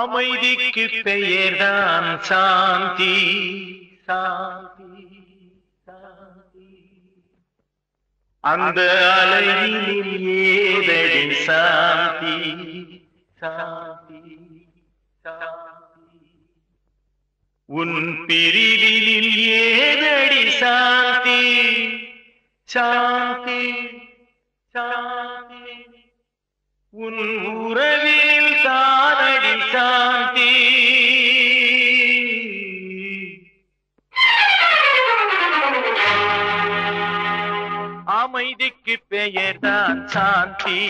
அமைதிக்கு பெயர்தான் சாந்தி. சாந்தி சாந்தி அந்த அலையினில் ஏதடி சாந்தி. சாந்தி சாந்தி உன் பிரிவினில் ஏதடி சாந்தி. சாந்தி சாந்தி உன் உறவினில் தானடி சாந்தி. அமைதிக்கு பெயர்தான் சாந்தி.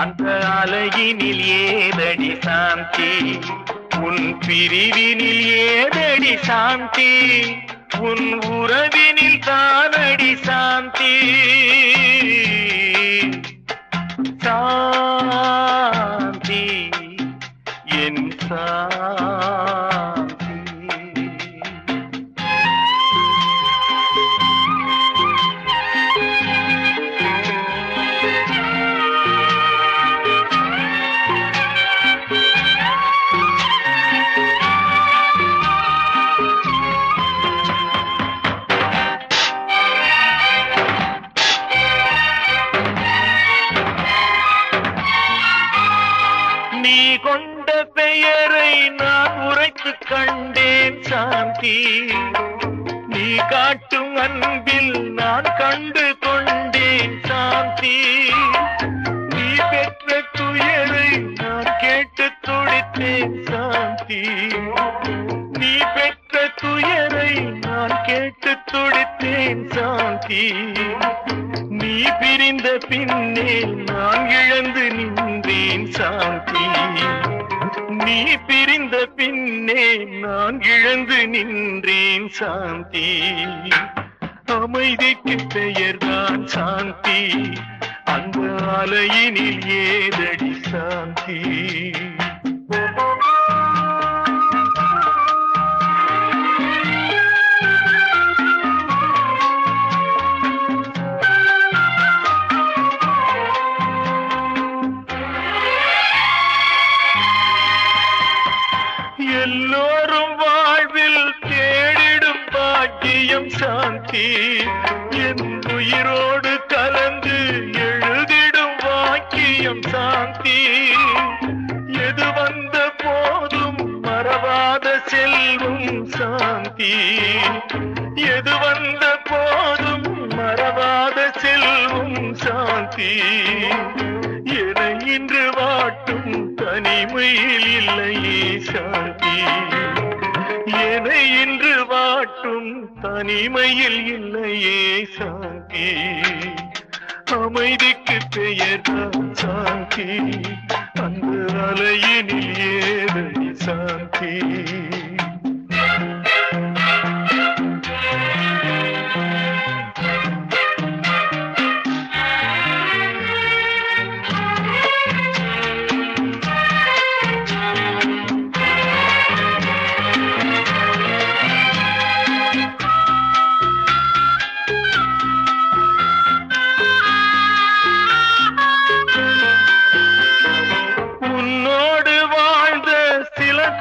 அந்த அலையினில் ஏதடி சாந்தி. உன் பிரிவினில் ஏதடி சாந்தி. உன் உறவினில் தானடி சாந்தி. சாந்தி என் சாந்தி. நீ கொண்ட பெயரை நான் உரைத்து கண்டேன் சாந்தி. நீ காட்டும் அன்பில் நான் கண்டு கொண்டேன் சாந்தி. நீ பெற்ற துயரை நான் கேட்டு துடித்தேன் சாந்தி. நீ பெற்ற துயரை நான் கேட்டு துடித்தேன் சாந்தி. நீ பிரிந்த பின்னே நான் இழந்து நின்றேன் சாந்தி. நீ பிரிந்த பின்னே நான் இழந்து நின்றேன் சாந்தி. அமைதிக்கு பெயர்தான் சாந்தி. அந்த அலையினில் ஏதடி சாந்தி. எல்லோரும் வாழ்வில் தேடிடும் பாக்கியம் சாந்தி. என் உயிரோடு கலந்து எழுதிடும் வாக்கியம் சாந்தி. எது வந்த போதும் மறவாத செல்வம் சாந்தி. எது வந்த போதும் மறவாத செல்வம் சாந்தி. என இன்று வாட்டும் தனிமையில் இல்லையே சாந்தி. என இன்று வாட்டும் தனிமையில் இல்லையே சாந்தி. அமைதிக்கு பெயர்தான் சாந்தி. அந்த அலையினில் ஏதடி சாந்தி.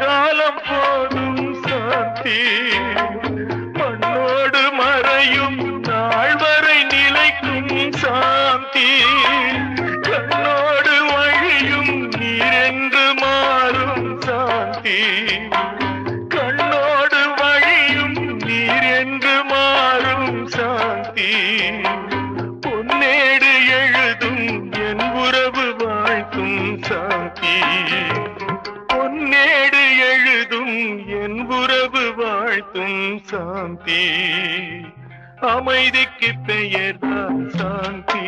காலம் போதும் சாந்தி. மண்ணோடு மறையும் நாள் வரை நிலைக்கும் சாந்தி. கண்ணோடு வழியும் நீரென்று மாறும் சாந்தி. கண்ணோடு வழியும் நீரென்று மாறும் சாந்தி. பொன்னேடு எழுதும் என் உறவு வாழ்த்தும் சாந்தி. பொன்னேடு எழுதும் என் உறவு வாழ்த்தும் சாந்தி. அமைதிக்கு பெயர்தான் சாந்தி.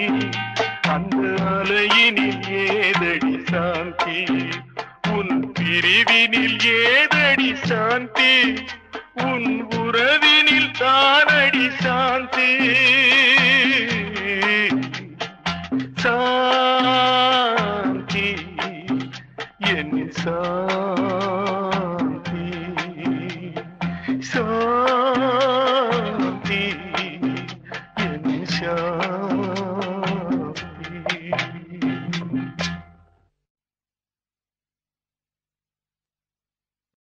அந்த அலையினில் ஏதடி சாந்தி. உன் பிரிவினில் ஏதடி சாந்தி. உன் உறவினில் தானடி சாந்தி. சாந்தி என் சாந்தி. சாந்தி என் சாந்தி.